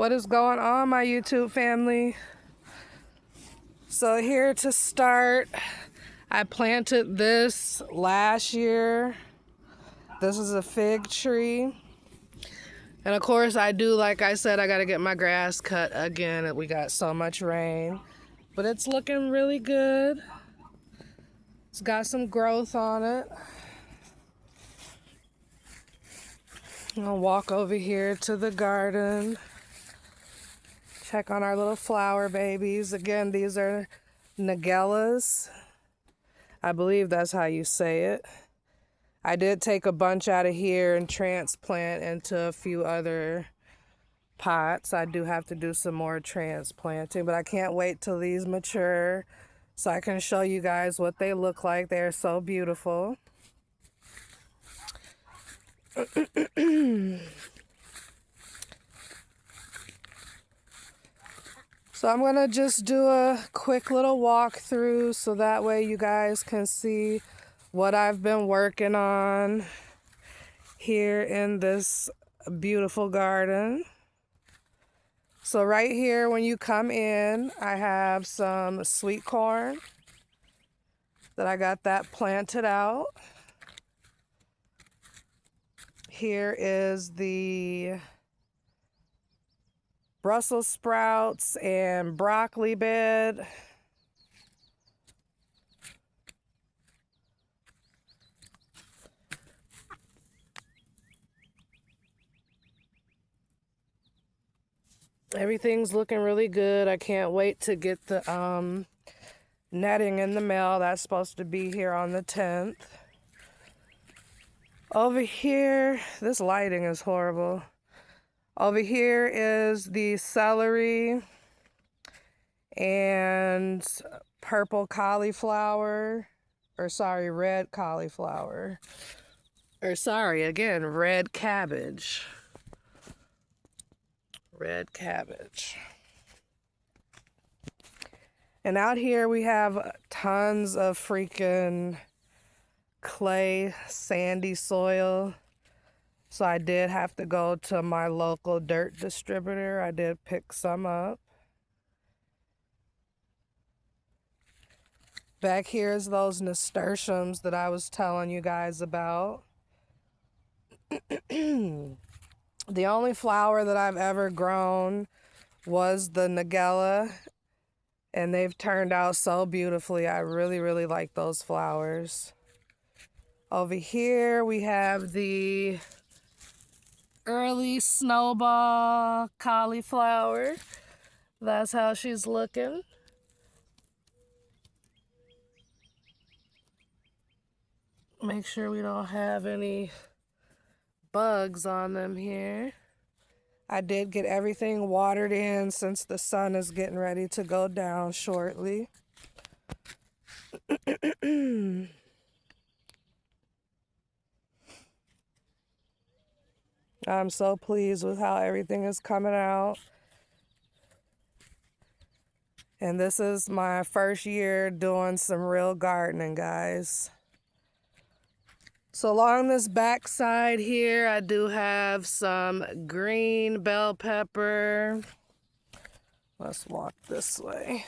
What is going on, my YouTube family? So here to start, I planted this last year. This is a fig tree. And of course I do, like I said, I gotta get my grass cut again. We got so much rain, but it's looking really good. It's got some growth on it. I'll walk over here to the garden. Check on our little flower babies. Again, these are Nagellas. I believe that's how you say it. I did take a bunch out of here and transplant into a few other pots. I do have to do some more transplanting, but I can't wait till these mature so I can show you guys what they look like. They're so beautiful. So I'm gonna just do a quick little walkthrough so that way you guys can see what I've been working on here in this beautiful garden. So right here when you come in, I have some sweet corn that I got that planted out. Here is the Brussels sprouts and broccoli bed. Everything's looking really good. I can't wait to get the netting in the mail. That's supposed to be here on the 10th. Over here, this lighting is horrible. Over here is the celery and purple cauliflower, or sorry, red cauliflower. Or sorry, again, red cabbage. Red cabbage. And out here we have tons of freaking clay, sandy soil. So I did have to go to my local dirt distributor. I did pick some up. Back here is those nasturtiums that I was telling you guys about. The only flower that I've ever grown was the Nigella, and they've turned out so beautifully. I really, really like those flowers. Over here we have the early snowball cauliflower. That's how she's looking. Make sure we don't have any bugs on them here. I did get everything watered in since the sun is getting ready to go down shortly. I'm so pleased with how everything is coming out. And this is my first year doing some real gardening, guys. So along this back side here, I do have some green bell pepper. Let's walk this way.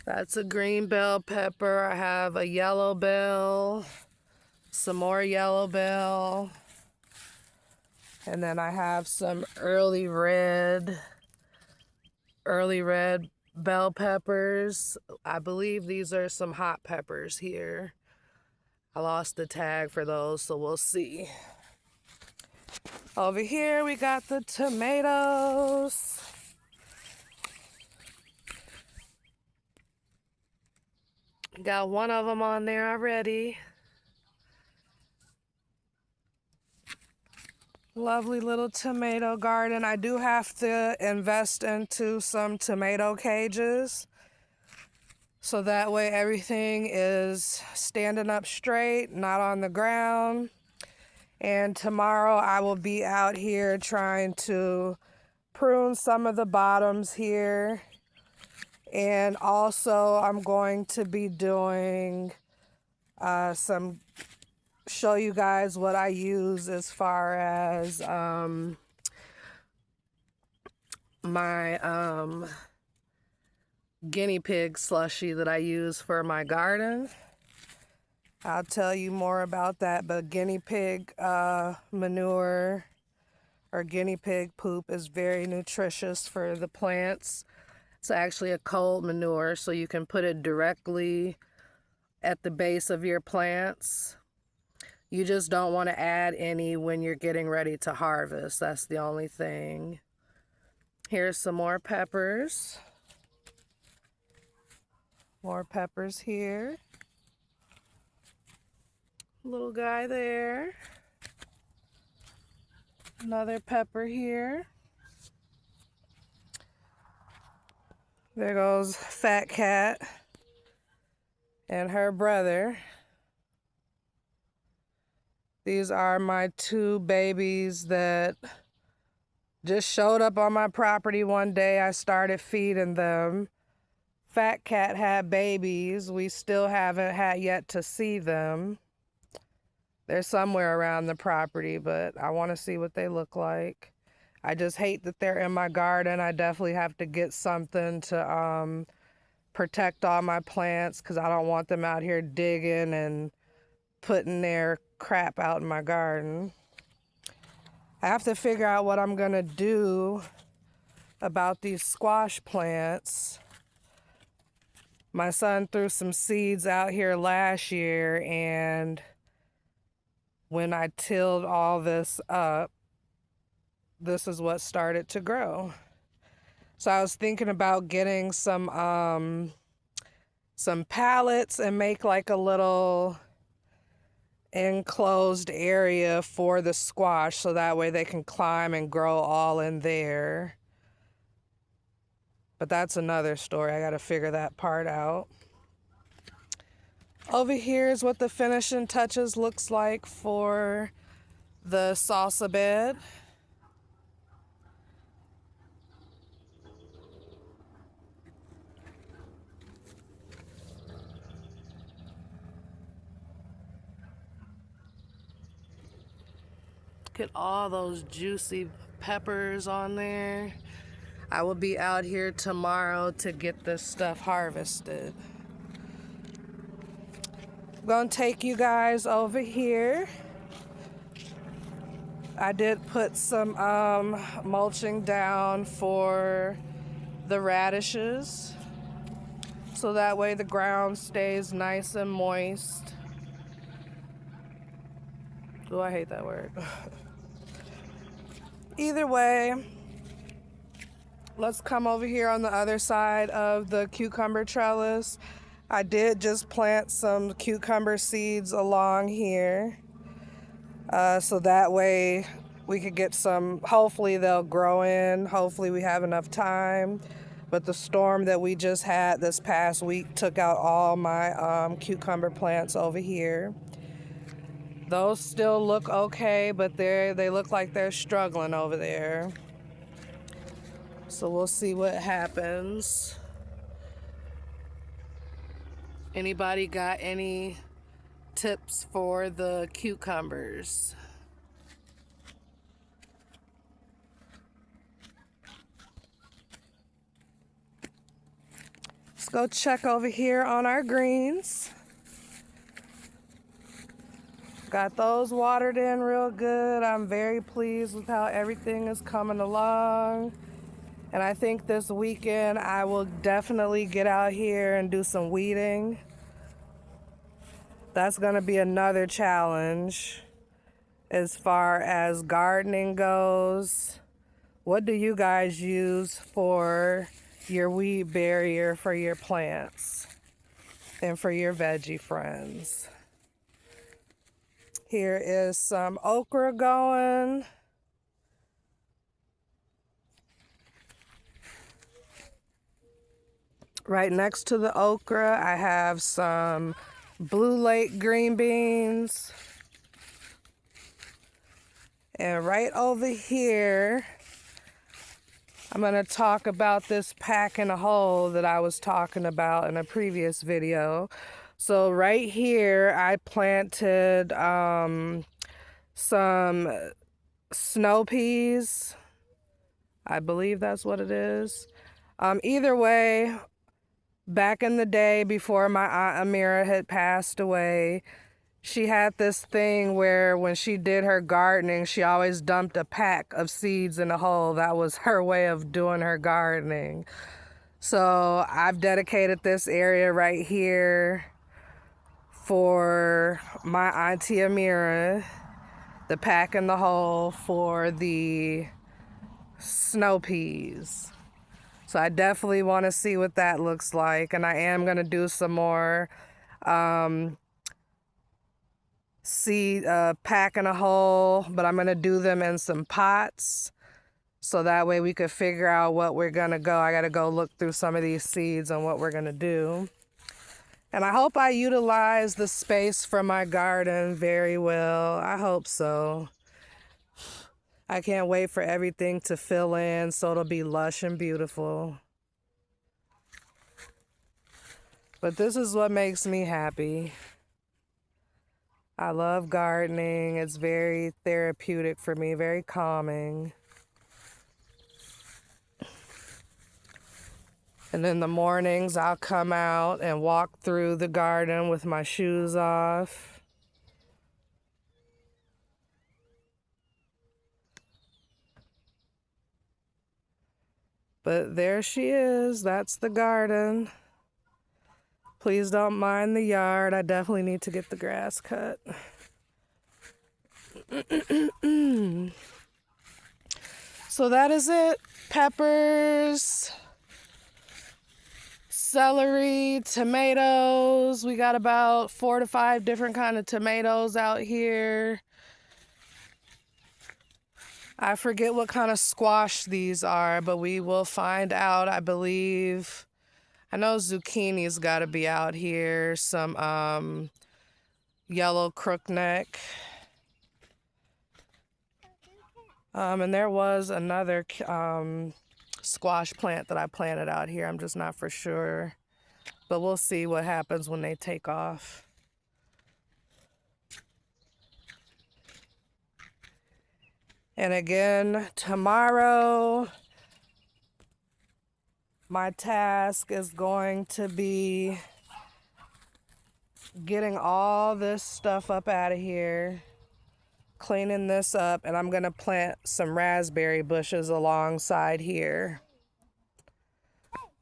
That's a green bell pepper. I have a yellow bell, some more yellow bell, and then I have some early red bell peppers. I believe these are some hot peppers here. I lost the tag for those, so we'll see. Over here we got the tomatoes. Got one of them on there already. Lovely little tomato garden. I do have to invest into some tomato cages, so that way everything is standing up straight, not on the ground. And tomorrow I will be out here trying to prune some of the bottoms here. And also I'm going to be doing show you guys what I use as far as my guinea pig slushy that I use for my garden. I'll tell you more about that, but guinea pig manure or guinea pig poop is very nutritious for the plants. It's actually a cold manure, so you can put it directly at the base of your plants. You just don't want to add any when you're getting ready to harvest. That's the only thing. Here's some more peppers. More peppers here. Little guy there. Another pepper here. There goes Fat Cat and her brother. These are my two babies that just showed up on my property one day. I started feeding them. Fat Cat had babies. We still haven't had yet to see them. They're somewhere around the property, but I want to see what they look like. I just hate that they're in my garden. I definitely have to get something to protect all my plants because I don't want them out here digging and putting their crap out in my garden. I have to figure out what I'm gonna do about these squash plants. My son threw some seeds out here last year, and when I tilled all this up, this is what started to grow. So I was thinking about getting some pallets and make like a little enclosed area for the squash so that way they can climb and grow all in there. But that's another story. I got to figure that part out. Over here is what the finishing touches looks like for the salsa bed. Look at all those juicy peppers on there. I will be out here tomorrow to get this stuff harvested. I'm gonna take you guys over here. I did put some mulching down for the radishes, so that way the ground stays nice and moist. Oh, I hate that word. Either way, let's come over here on the other side of the cucumber trellis. I did just plant some cucumber seeds along here. So that way we could get some, hopefully they'll grow in. Hopefully we have enough time. But the storm that we just had this past week took out all my cucumber plants over here. Those still look okay, but they look like they're struggling over there. So we'll see what happens. Anybody got any tips for the cucumbers? Let's go check over here on our greens. Got those watered in real good. I'm very pleased with how everything is coming along. And I think this weekend I will definitely get out here and do some weeding. That's gonna be another challenge as far as gardening goes. What do you guys use for your weed barrier for your plants and for your veggie friends? Here is some okra going. Right next to the okra, I have some Blue Lake green beans. And right over here, I'm going to talk about this pack in a hole that I was talking about in a previous video. So right here, I planted some snow peas. I believe that's what it is. Either way, back in the day before my Aunt Amira had passed away, she had this thing where when she did her gardening, she always dumped a pack of seeds in a hole. That was her way of doing her gardening. So I've dedicated this area right here for my Auntie Amira, the pack in the hole for the snow peas. So I definitely want to see what that looks like. And I am going to do some more seed pack in a hole, but I'm going to do them in some pots. So that way we could figure out what we're going to go. I got to go look through some of these seeds on what we're going to do. And I hope I utilize the space from my garden very well. I hope so. I can't wait for everything to fill in so it'll be lush and beautiful. But this is what makes me happy. I love gardening. It's very therapeutic for me, very calming. And in the mornings, I'll come out and walk through the garden with my shoes off. But there she is. That's the garden. Please don't mind the yard. I definitely need to get the grass cut. So that is it. Peppers, celery, tomatoes. We got about 4 to 5 different kind of tomatoes out here. I forget what kind of squash these are, but we will find out, I believe. I know zucchini's got to be out here. Some yellow crookneck. And there was another squash plant that I planted out here. I'm just not for sure. But we'll see what happens when they take off. And again, tomorrow, my task is going to be getting all this stuff up out of here, cleaning this up, and I'm going to plant some raspberry bushes alongside here.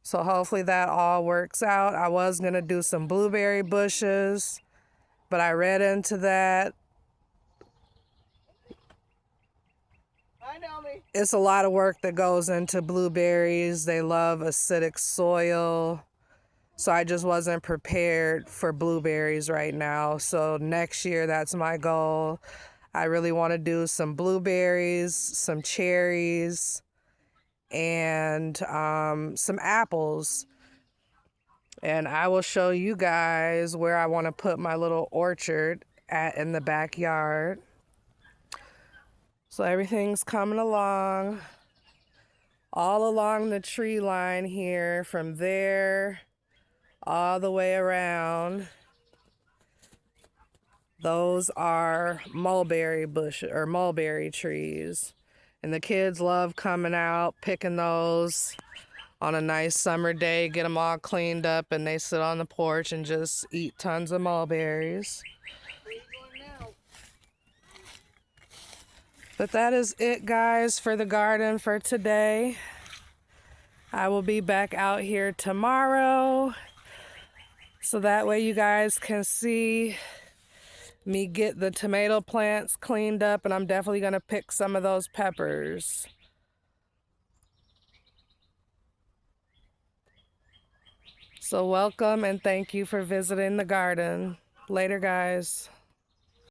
So hopefully that all works out. I was going to do some blueberry bushes, but I read into that. It's a lot of work that goes into blueberries. They love acidic soil. So I just wasn't prepared for blueberries right now. So next year, that's my goal. I really want to do some blueberries, some cherries, and some apples. And I will show you guys where I want to put my little orchard in the backyard. So everything's coming along, all along the tree line here, from there all the way around. Those are mulberry bush or mulberry trees. And the kids love coming out, picking those on a nice summer day, get them all cleaned up, and they sit on the porch and just eat tons of mulberries. But that is it, guys, for the garden for today. I will be back out here tomorrow, so that way you guys can see me get the tomato plants cleaned up, and I'm definitely going to pick some of those peppers. So welcome and thank you for visiting the garden. Later, guys.